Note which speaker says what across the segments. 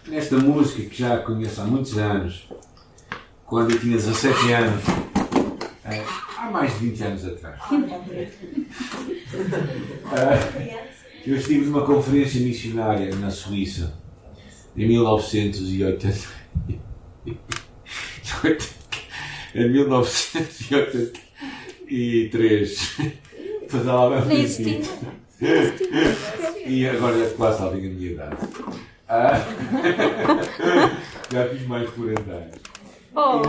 Speaker 1: nesta música que já conheço há muitos anos, quando eu tinha 17 anos, há mais de 20 anos atrás. Eu estive numa conferência missionária na Suíça, em 1980. Em 1983. Pois ela vai fazer. E agora já quase sabem a minha idade. Já fiz mais de 40 anos. Oh.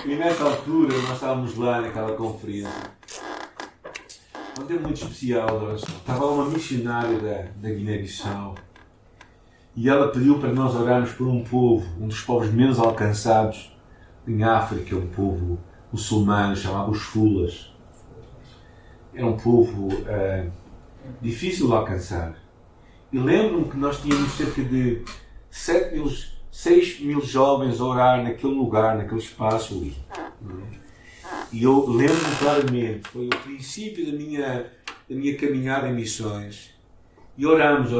Speaker 1: E nessa altura nós estávamos lá naquela conferência. Um tempo muito especial. Estava lá uma missionária da Guiné-Bissau. E ela pediu para nós orarmos por um povo, um dos povos menos alcançados em África, um povo muçulmano chamado os Fulas. Era um povo difícil de alcançar. E lembro-me que nós tínhamos cerca de 6 mil jovens a orar naquele lugar, naquele espaço ali. E eu lembro-me claramente, foi o princípio da minha caminhada em missões. E oramos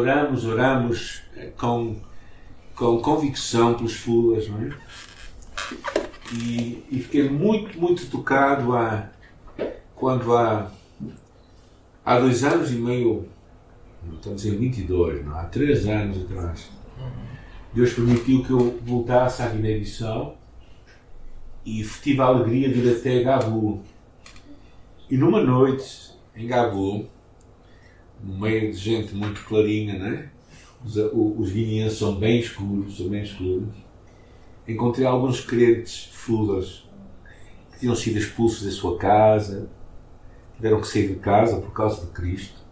Speaker 1: com convicção pelos Fulas, não é? E fiquei muito, muito tocado quando há 2 anos e meio, estamos em 22, não? Há 3 anos atrás, Deus permitiu que eu voltasse à Guiné-Bissau e tive a alegria de ir até Gabu. E numa noite em Gabu, no meio de gente muito clarinha, né? Os guineenses são bem escuros, encontrei alguns crentes Fulas que tinham sido expulsos da sua casa, tiveram que sair de casa por causa de Cristo.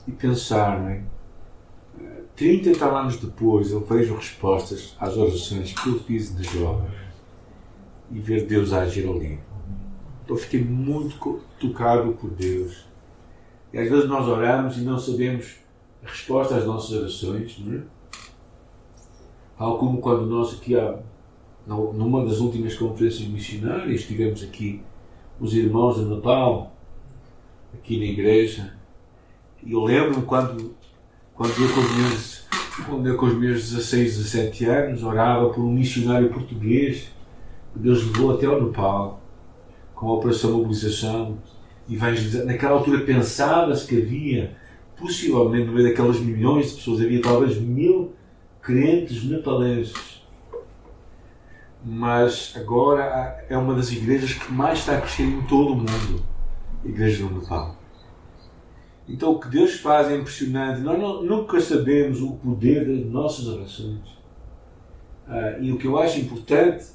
Speaker 1: E pensar, não é? 30 e tal anos depois eu vejo respostas às orações que eu fiz de jovem e ver Deus agir ali. Então fiquei muito tocado por Deus. E às vezes nós oramos e não sabemos a resposta às nossas orações, não é? Tal como quando nós aqui, numa das últimas conferências missionárias, tivemos aqui os irmãos de Nepal, aqui na igreja, e eu lembro-me quando eu com os meus 16, 17 anos, orava por um missionário português que Deus levou até ao Nepal, com a Operação Mobilização. Naquela altura pensava-se que havia, possivelmente no meio daquelas milhões de pessoas, havia talvez 1000 crentes nepalenses. Mas agora é uma das igrejas que mais está a crescer em todo o mundo, a Igreja do Nepal. Então o que Deus faz é impressionante. Nós nunca sabemos o poder das nossas orações. E o que eu acho importante,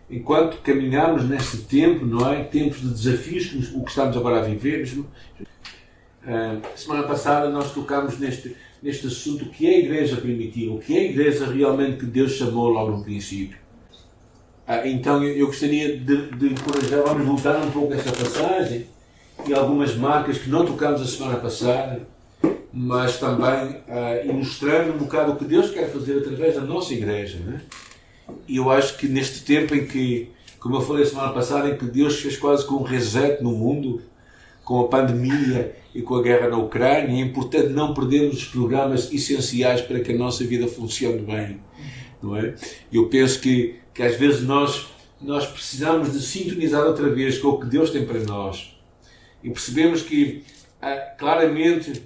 Speaker 1: enquanto caminhamos neste tempo, não é? Tempos de desafios, o que estamos agora a viver. Semana passada nós tocámos neste assunto, o que é a igreja primitiva, o que é a igreja realmente que Deus chamou logo no princípio. Então eu gostaria de encorajar, vamos voltar um pouco a esta passagem e algumas marcas que não tocámos a semana passada, mas também ilustrando um bocado o que Deus quer fazer através da nossa igreja, não é? E eu acho que neste tempo em que, como eu falei a semana passada, em que Deus fez quase com um reset no mundo, com a pandemia e com a guerra na Ucrânia, é importante não perdermos os programas essenciais para que a nossa vida funcione bem, não é? Eu penso que às vezes nós precisamos de sintonizar outra vez com o que Deus tem para nós. E percebemos que claramente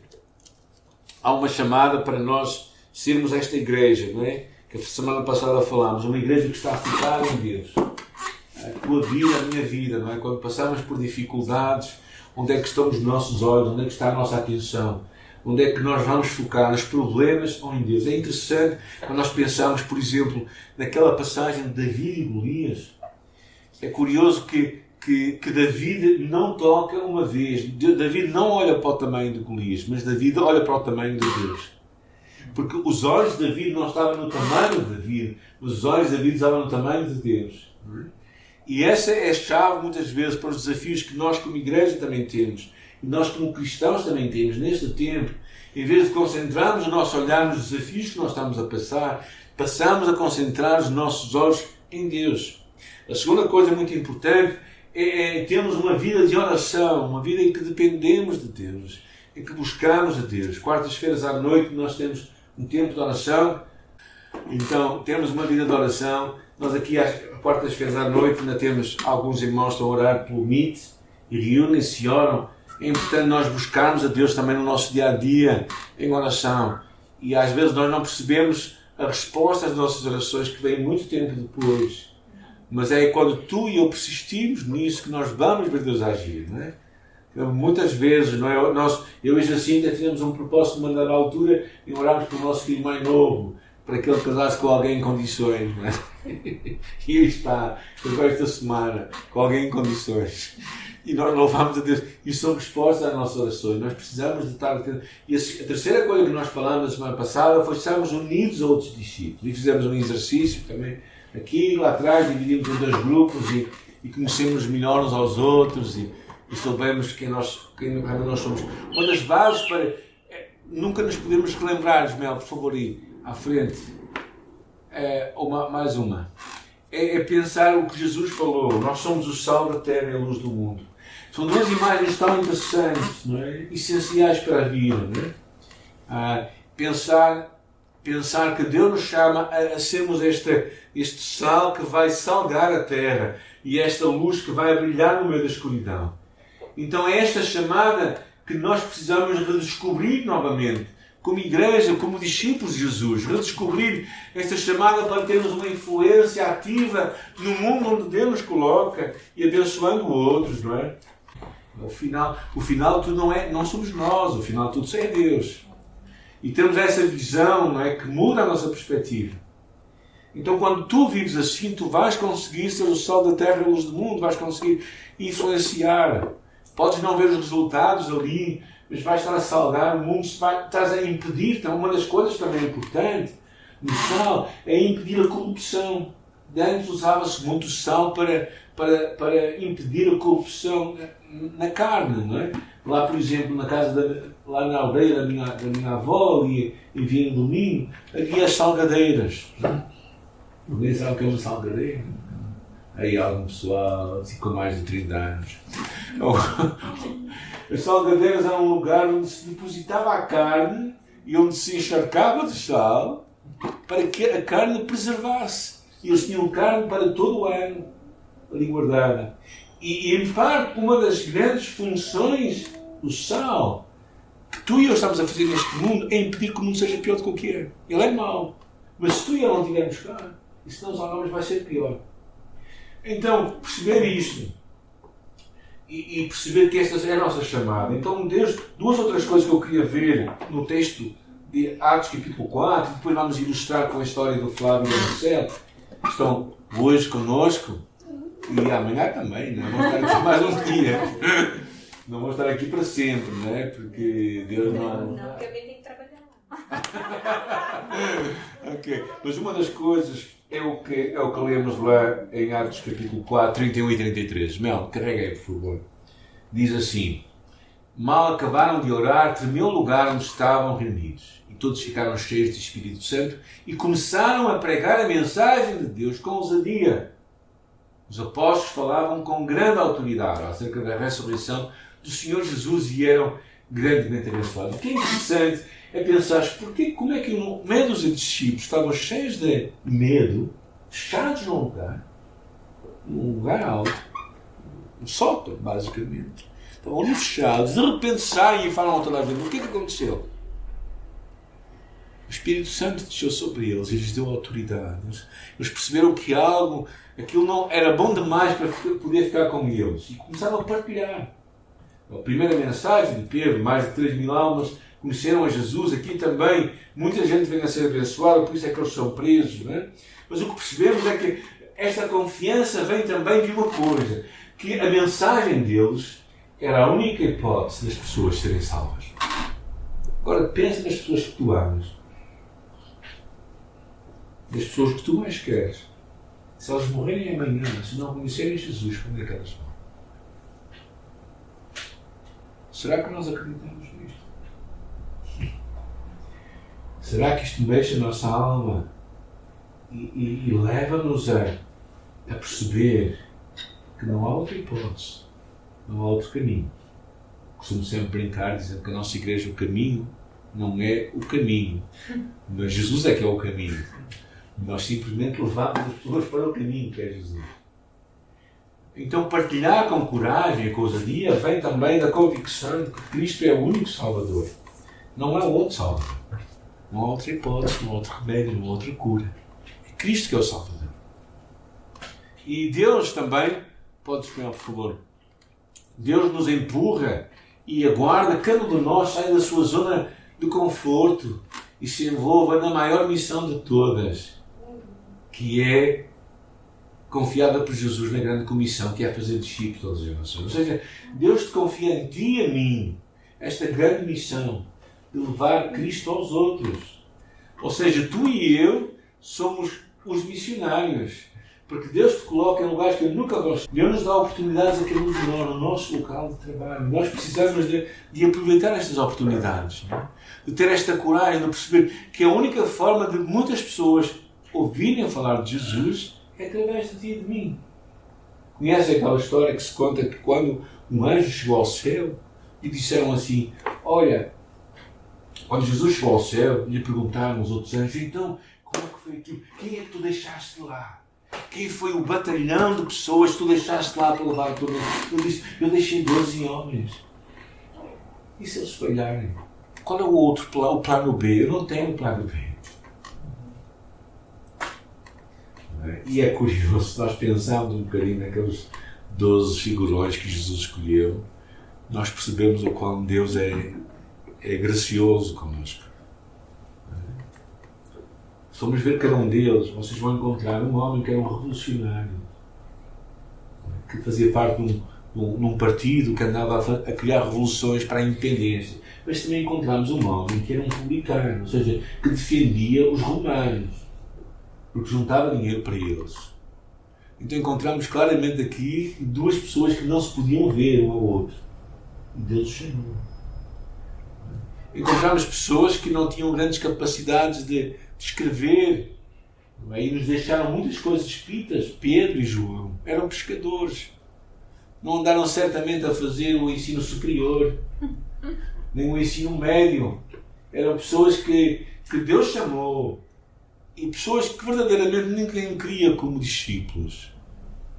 Speaker 1: há uma chamada para nós sermos esta igreja, não é? Que a semana passada falámos, uma igreja que está a focar em Deus. A tua vida, a minha vida, não é? Quando passamos por dificuldades, onde é que estão os nossos olhos, onde é que está a nossa atenção? Onde é que nós vamos focar? Nos problemas ou em Deus? É interessante quando nós pensamos, por exemplo, naquela passagem de David e Golias. É curioso que David não toca uma vez. David não olha para o tamanho de Golias, mas David olha para o tamanho de Deus. Porque os olhos de David não estavam no tamanho de David, os olhos de David estavam no tamanho de Deus. E essa é a chave, muitas vezes, para os desafios que nós como igreja também temos. E nós como cristãos também temos, neste tempo. Em vez de concentrarmos o nosso olhar nos desafios que nós estamos a passar, passamos a concentrar os nossos olhos em Deus. A segunda coisa muito importante é termos uma vida de oração, uma vida em que dependemos de Deus, em que buscamos a Deus. Quartas-feiras à noite nós temos um tempo de oração. Então, temos uma vida de oração. Nós aqui, às quartas-feiras à noite, ainda temos alguns irmãos que estão a orar pelo Meet e reúnem-se e oram. É importante nós buscarmos a Deus também no nosso dia-a-dia em oração. E às vezes nós não percebemos a resposta às nossas orações, que vem muito tempo depois. Mas é quando tu e eu persistimos nisso que nós vamos ver Deus agir, não é? Então, muitas vezes, não é? Eu e Jacinta tivemos um propósito de mandar à altura e orarmos para o nosso filho mais novo, para que ele casasse com alguém em condições, não é? E aí está, esta semana, com alguém em condições. E nós louvamos a Deus. E são respostas às nossas orações. Nós precisamos de estar atentos. E a terceira coisa que nós falamos na semana passada foi estarmos unidos a outros discípulos. E fizemos um exercício também. Aqui, lá atrás, dividimos em 2 grupos e conhecemos melhor uns aos outros e soubemos quem nós somos. Uma das bases para... Nunca nos podemos relembrar, Ismael, por favor, ir à frente. Mais uma. É pensar o que Jesus falou. Nós somos o sal da terra e a luz do mundo. São 2 imagens tão interessantes, não é? Essenciais para a vida. Não é? Pensar que Deus nos chama a sermos este sal que vai salgar a terra e esta luz que vai brilhar no meio da escuridão. Então é esta chamada que nós precisamos redescobrir novamente, como igreja, como discípulos de Jesus, redescobrir esta chamada para termos uma influência ativa no mundo onde Deus nos coloca e abençoando outros, não é? O final tudo não somos nós, o final tudo é Deus. E temos essa visão, não é, que muda a nossa perspectiva. Então, quando tu vives assim, tu vais conseguir ser o sal da terra e a luz do mundo, vais conseguir influenciar. Podes não ver os resultados ali, mas vais estar a salgar o mundo, estás a impedir. Então, uma das coisas também importante no sal é impedir a corrupção. Antes usava-se muito sal para impedir a corrupção na carne, não é? Lá, por exemplo, lá na aldeia da minha avó, e vinha no domingo, havia as salgadeiras. Alguém sabe o que é uma salgadeira? Aí algum pessoal, assim, com mais de 30 anos. As salgadeiras eram um lugar onde se depositava a carne e onde se encharcava de sal para que a carne preservasse. E eles tinham carne para todo o ano ali guardada. E em parte, uma das grandes funções do sal que tu e eu estamos a fazer neste mundo é impedir que o mundo seja pior do que o que é. Ele é mau. Mas se tu e eu não estivermos cá, e se não salgarmos, vai ser pior. Então, perceber isto e perceber que esta é a nossa chamada. Então, Deus, 2 outras coisas que eu queria ver no texto de Atos capítulo 4, e depois vamos ilustrar com a história do Flávio e do Marcelo, que estão hoje conosco e amanhã também, não é? Vamos estar aqui mais um dia. Não vou estar aqui para sempre, não é? Porque Deus não...
Speaker 2: Não, porque eu tenho que trabalhar lá.
Speaker 1: Ok. Mas uma das coisas é o que lemos lá em Atos capítulo 4, 31 e 33. Mel, carrega aí, por favor. Diz assim: mal acabaram de orar, tremeu o lugar onde estavam reunidos. E todos ficaram cheios de Espírito Santo e começaram a pregar a mensagem de Deus com ousadia. Os apóstolos falavam com grande autoridade acerca da ressurreição do Senhor Jesus e eram grandemente abençoados. O que é interessante é pensar como é que no meio dos discípulos estavam cheios de medo, fechados num lugar alto, um sótão, basicamente. Estavam ali fechados, de repente saem e falam a toda a gente. O que é que aconteceu? O Espírito Santo desceu sobre eles e lhes deu autoridade. Eles perceberam que aquilo não era bom demais para poder ficar com eles. E começaram a partilhar. A primeira mensagem de Pedro, mais de 3.000 almas conheceram a Jesus. Aqui também muita gente vem a ser abençoada, por isso é que eles são presos. Não é? Mas o que percebemos é que esta confiança vem também de uma coisa, que a mensagem deles era a única hipótese das pessoas serem salvas. Agora pensa nas pessoas que tu amas, das pessoas que tu mais queres. Se elas morrerem amanhã, se não conhecerem Jesus, como é que elas vão? Será que nós acreditamos nisto? Será que isto mexe a nossa alma e leva-nos a perceber que não há outra hipótese, não há outro caminho? Costumo sempre brincar dizendo que a nossa igreja é o caminho, não é o caminho. Mas Jesus é que é o caminho. Nós simplesmente levamos as pessoas para o caminho que é Jesus. Então partilhar com coragem a ousadia vem também da convicção de que Cristo é o único Salvador. Não há outro Salvador. Não há outra hipótese, não há outro remédio, não há outra cura. É Cristo que é o Salvador. E Deus também, pode escolher, por favor, Deus nos empurra e aguarda que cada um de nós saia da sua zona de conforto e se envolva na maior missão de todas, que é confiada por Jesus na grande comissão, que é fazer discípulos de todas as nações. Ou seja, Deus te confia em ti e a mim esta grande missão de levar Cristo aos outros. Ou seja, tu e eu somos os missionários. Porque Deus te coloca em lugares que eu nunca gosto. Deus nos dá oportunidades a cada um de nós, no nosso local de trabalho. Nós precisamos de aproveitar estas oportunidades. Não é? De ter esta coragem, de perceber que a única forma de muitas pessoas ouvirem falar de Jesus é através de ti e de mim. Conhecem aquela história que se conta que quando um anjo chegou ao céu e disseram assim, olha, quando Jesus chegou ao céu, lhe perguntaram os outros anjos, então, como é que foi aquilo? Quem é que tu deixaste lá? Quem foi o batalhão de pessoas que tu deixaste lá para levar todo mundo? Ele disse, eu deixei 12 homens. E se eles falharem? Qual é o outro plano, o plano B? Eu não tenho plano B. E é curioso, nós pensamos um bocadinho naqueles 12 figurões que Jesus escolheu, nós percebemos o quão Deus é gracioso connosco. Se formos ver cada um deles, vocês vão encontrar um homem que era um revolucionário, que fazia parte de um partido que andava a criar revoluções para a independência. Mas também encontramos um homem que era um publicano, ou seja, que defendia os romanos, porque juntava dinheiro para eles. Então encontramos claramente aqui duas pessoas que não se podiam ver um ao outro. E Deus os chamou. Encontramos pessoas que não tinham grandes capacidades de escrever, e nos deixaram muitas coisas escritas. Pedro e João eram pescadores, não andaram certamente a fazer o ensino superior, nem o ensino médio. Eram pessoas que Deus chamou, e pessoas que verdadeiramente ninguém queria como discípulos,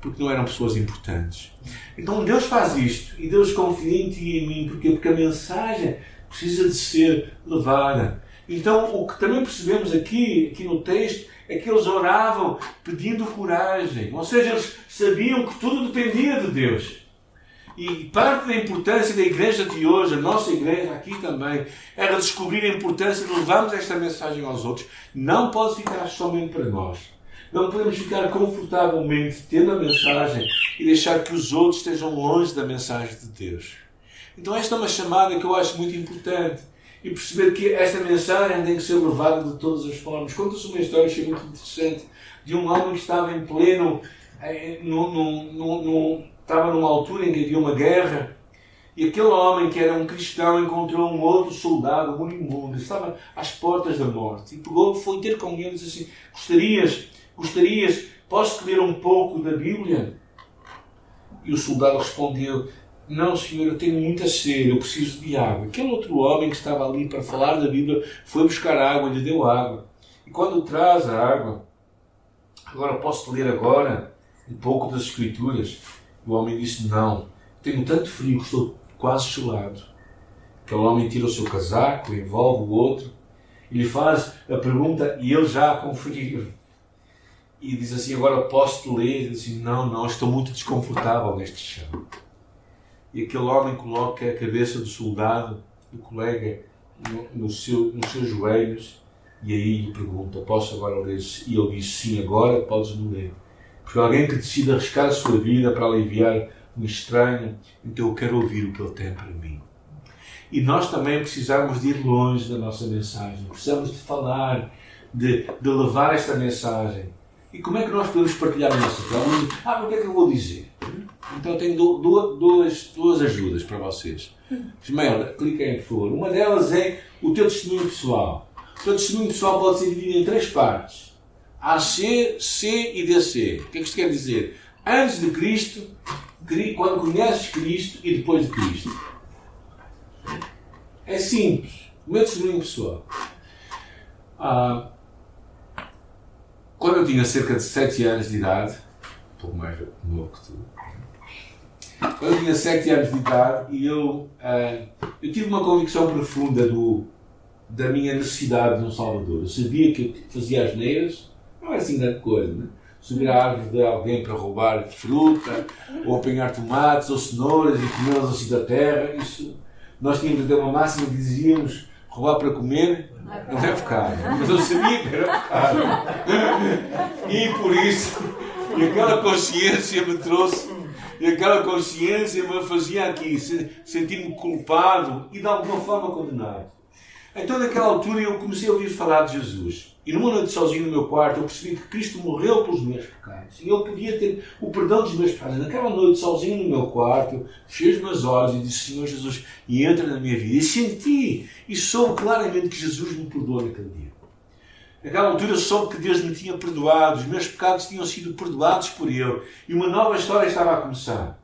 Speaker 1: porque não eram pessoas importantes. Então Deus faz isto, e Deus confia em ti e em mim, porque a mensagem precisa de ser levada. Então, o que também percebemos aqui no texto é que eles oravam pedindo coragem. Ou seja, eles sabiam que tudo dependia de Deus. E parte da importância da igreja de hoje, a nossa igreja aqui também, era descobrir a importância de levarmos esta mensagem aos outros. Não pode ficar somente para nós. Não podemos ficar confortavelmente tendo a mensagem e deixar que os outros estejam longe da mensagem de Deus. Então esta é uma chamada que eu acho muito importante. E perceber que esta mensagem tem que ser levada de todas as formas. Conta-se uma história que é muito interessante de um homem que estava em pleno, estava numa altura em que havia uma guerra, e aquele homem que era um cristão encontrou um outro soldado moribundo, estava às portas da morte, e pegou, foi ter com ele e disse assim, gostarias, posso ler um pouco da Bíblia? E o soldado respondeu, não, senhor, eu tenho muita sede, eu preciso de água. Aquele outro homem que estava ali para falar da Bíblia foi buscar água e lhe deu água. E quando traz a água, agora posso ler agora um pouco das Escrituras? O homem disse, não, tenho tanto frio que estou quase gelado. Aquele homem tira o seu casaco, envolve o outro, e lhe faz a pergunta, e ele já com frio. E diz assim, agora posso ler? E diz assim, não, estou muito desconfortável neste chão. E aquele homem coloca a cabeça do soldado, do colega, nos seus joelhos, e aí lhe pergunta, posso agora ler? E ele diz, sim, agora podes-me ler. Porque alguém que decide arriscar a sua vida para aliviar um estranho, então eu quero ouvir o que ele tem para mim. E nós também precisamos de ir longe da nossa mensagem, precisamos de falar, de levar esta mensagem. E como é que nós podemos partilhar a nossa fé? O que é que eu vou dizer? Então eu tenho duas ajudas para vocês. Ismael, clica aí, por favor. Uma delas é o teu testemunho pessoal. O teu testemunho pessoal pode ser dividido em 3 partes. AC, C e DC. O que é que isto quer dizer? Antes de Cristo, quando conheces Cristo e depois de Cristo. É simples. O meu testemunho pessoal. Quando eu tinha cerca de 7 anos de idade, um pouco mais novo que tu, quando eu tinha 7 anos de idade, e eu tive uma convicção profunda da minha necessidade de um Salvador. Eu sabia que eu fazia asneiras, não é assim grande coisa, né? Subir à árvore de alguém para roubar fruta, ou apanhar tomates ou cenouras e comê-las assim da terra. Isso, nós tínhamos até uma máxima que dizíamos: roubar para comer não é pecado. Mas eu sabia que era pecado. E por isso, e aquela consciência me trouxe, e aquela consciência me fazia aqui sentir-me culpado e de alguma forma condenado. Então, naquela altura, eu comecei a ouvir falar de Jesus. E numa noite sozinho no meu quarto, eu percebi que Cristo morreu pelos meus pecados. E eu podia ter o perdão dos meus pecados. Naquela noite sozinho no meu quarto, eu fechei os meus olhos e disse: Senhor Jesus, e entra na minha vida. E senti e soube claramente que Jesus me perdoou naquele dia. Naquela altura eu soube que Deus me tinha perdoado. Os meus pecados tinham sido perdoados por Ele. E uma nova história estava a começar.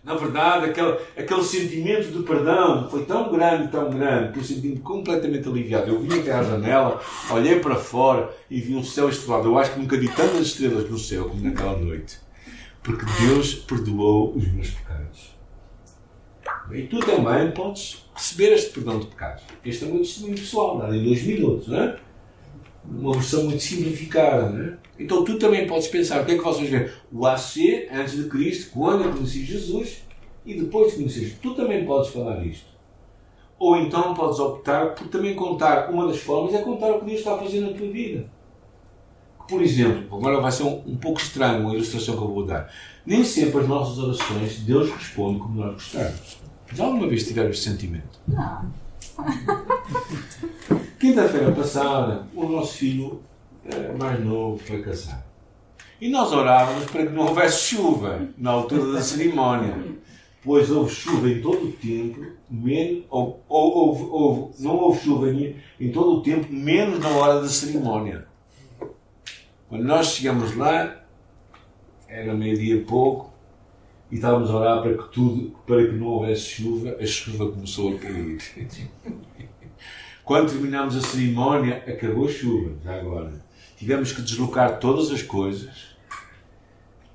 Speaker 1: Na verdade, aquele sentimento de perdão foi tão grande, que eu senti-me completamente aliviado. Eu vim até à janela, olhei para fora e vi um céu estrelado. Eu acho que nunca vi tantas estrelas no céu como naquela noite. Porque Deus perdoou os meus pecados. E tu também podes receber este perdão de pecados. Este é o meu testemunho pessoal, dado em 2 minutos, não é? Uma versão muito simplificada, não é? Então tu também podes pensar: o que é que vocês veem? O AC, antes de Cristo, quando eu conheci Jesus, e depois de conhecer Jesus. Tu também podes falar isto. Ou então podes optar por também contar. Uma das formas é contar o que Deus está a fazer na tua vida. Por exemplo, agora vai ser um pouco estranho a ilustração que eu vou dar. Nem sempre as nossas orações Deus responde como nós gostamos. Já alguma vez tiveram este sentimento?
Speaker 3: Não.
Speaker 1: Quinta-feira passada, o nosso filho mais novo foi casar. E nós orávamos para que não houvesse chuva na altura da cerimónia. Pois houve chuva em todo o tempo, não houve chuva em todo o tempo, menos na hora da cerimónia. Quando nós chegamos lá, era meio-dia e pouco, e estávamos a orar para que não houvesse chuva. A chuva começou a cair. Quando terminámos a cerimónia, acabou a chuva, já agora. Tivemos que deslocar todas as coisas.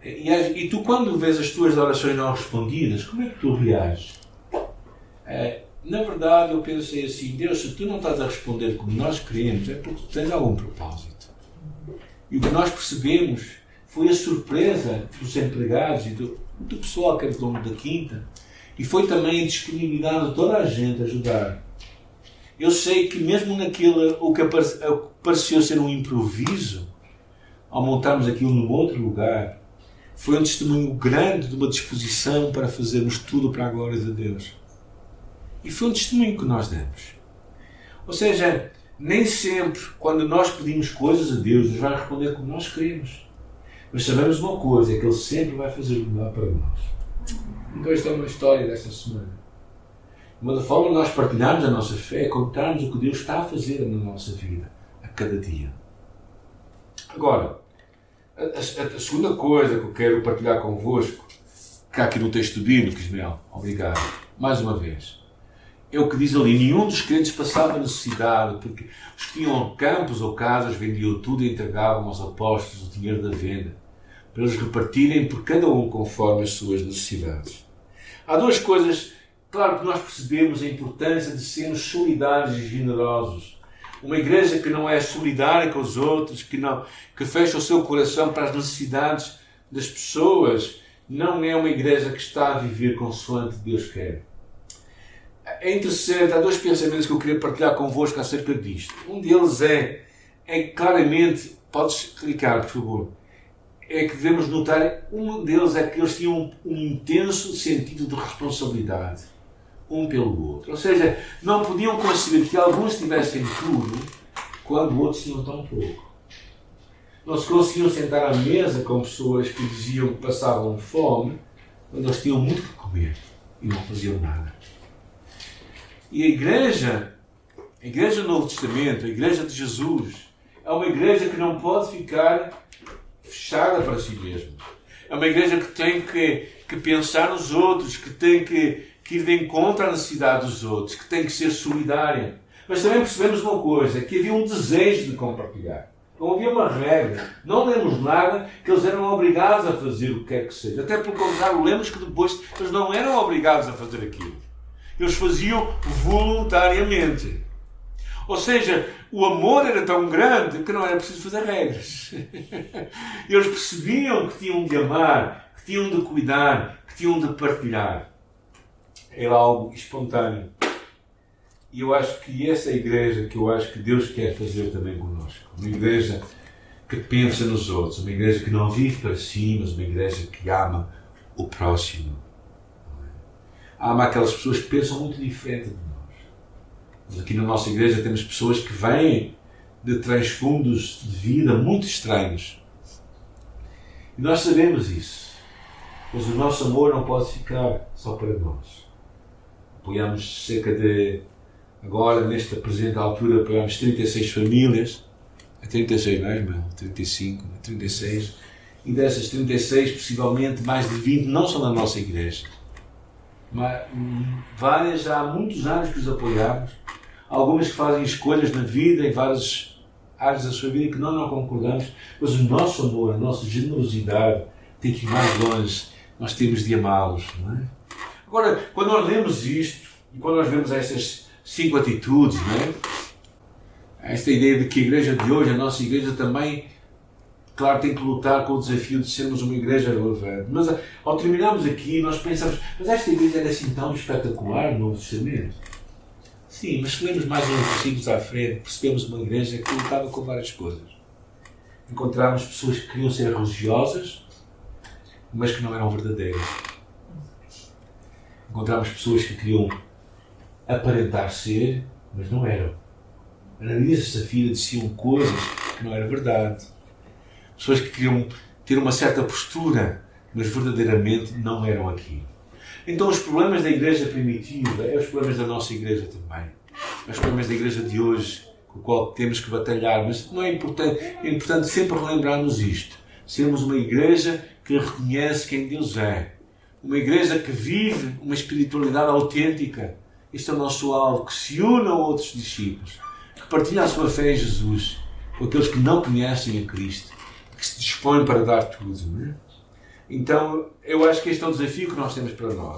Speaker 1: E tu, quando vês as tuas orações não respondidas, como é que tu reages? Na verdade, eu pensei assim: Deus, se tu não estás a responder como nós queremos, é porque tu tens algum propósito. E o que nós percebemos foi a surpresa dos empregados e do pessoal que era dono da quinta, e foi também a disponibilidade de toda a gente a ajudar. Eu sei que mesmo naquilo, o que pareceu ser um improviso, ao montarmos aquilo num outro lugar, foi um testemunho grande de uma disposição para fazermos tudo para a glória de Deus. E foi um testemunho que nós demos. Ou seja, nem sempre, quando nós pedimos coisas a Deus, Deus vai responder como nós queremos. Mas sabemos uma coisa, é que Ele sempre vai fazer o melhor para nós. Então esta é uma história desta semana. Uma da forma de nós partilharmos a nossa fé é contarmos o que Deus está a fazer na nossa vida, a cada dia. Agora, a segunda coisa que eu quero partilhar convosco, que há aqui no texto bíblico, Ismael, obrigado, mais uma vez, é o que diz ali: nenhum dos crentes passava necessidade, porque os que tinham campos ou casas vendiam tudo e entregavam aos apóstolos o dinheiro da venda, para eles repartirem por cada um conforme as suas necessidades. Há duas coisas. Claro que nós percebemos a importância de sermos solidários e generosos. Uma igreja que não é solidária com os outros, que fecha o seu coração para as necessidades das pessoas, não é uma igreja que está a viver consoante Deus quer. É interessante, há 2 pensamentos que eu queria partilhar convosco acerca disto. Um deles é claramente, podes clicar, por favor, é que devemos notar, um deles é que eles tinham um intenso sentido de responsabilidade um pelo outro. Ou seja, não podiam conceber que alguns tivessem tudo quando outros tinham tão pouco. Não se conseguiam sentar à mesa com pessoas que diziam que passavam fome quando eles tinham muito que comer e não faziam nada. E a igreja do Novo Testamento, a igreja de Jesus, é uma igreja que não pode ficar fechada para si mesma. É uma igreja que tem que pensar nos outros, que tem que que ir de encontro à necessidade dos outros, que tem que ser solidária. Mas também percebemos uma coisa, que havia um desejo de compartilhar. Não havia uma regra. Não lemos nada que eles eram obrigados a fazer o que quer que seja. Até pelo contrário, lemos que depois eles não eram obrigados a fazer aquilo. Eles faziam voluntariamente. Ou seja, o amor era tão grande que não era preciso fazer regras. Eles percebiam que tinham de amar, que tinham de cuidar, que tinham de partilhar. Era algo espontâneo. E eu acho que essa é a igreja que eu acho que Deus quer fazer também connosco. Uma igreja que pensa nos outros, uma igreja que não vive para si, mas uma igreja que ama o próximo. Ama aquelas pessoas que pensam muito diferente de nós. Mas aqui na nossa igreja temos pessoas que vêm de transfundos de vida muito estranhos. E nós sabemos isso. Mas o nosso amor não pode ficar só para nós. Apoiamos cerca de... Agora, nesta presente altura, apoiamos 36 famílias. É 36, não é, irmão? 35, 36. E dessas 36, possivelmente, mais de 20 não são da nossa igreja. Mas, várias já há muitos anos que os apoiamos. Algumas que fazem escolhas na vida, em várias áreas da sua vida, que nós não concordamos. Mas o nosso amor, a nossa generosidade tem que ir mais longe. Nós temos de amá-los, não é? Agora, quando nós lemos isto, e quando nós vemos estas 5 atitudes, não é? Esta ideia de que a igreja de hoje, a nossa igreja também, claro, tem que lutar com o desafio de sermos uma igreja relevante. Mas ao terminarmos aqui, nós pensamos, mas esta igreja era assim tão espetacular no Novo Testamento? Sim, mas se lemos mais uns versículos à frente, percebemos uma igreja que lutava com várias coisas. Encontramos pessoas que queriam ser religiosas, mas que não eram verdadeiras. Encontramos pessoas que queriam aparentar ser, mas não eram. Ananias e Safira diziam coisas que não era verdade. Pessoas que queriam ter uma certa postura, mas verdadeiramente não eram aquilo. Então os problemas da igreja primitiva são os problemas da nossa igreja também. Os problemas da igreja de hoje, com o qual temos que batalhar, mas não é importante. É importante sempre relembrarmos isto. Sermos uma igreja que reconhece quem Deus é. Uma igreja que vive uma espiritualidade autêntica. Este é o nosso alvo, que se une a outros discípulos, que partilha a sua fé em Jesus, com aqueles que não conhecem a Cristo, que se dispõem para dar tudo. Não é? Então, eu acho que este é o desafio que nós temos para nós.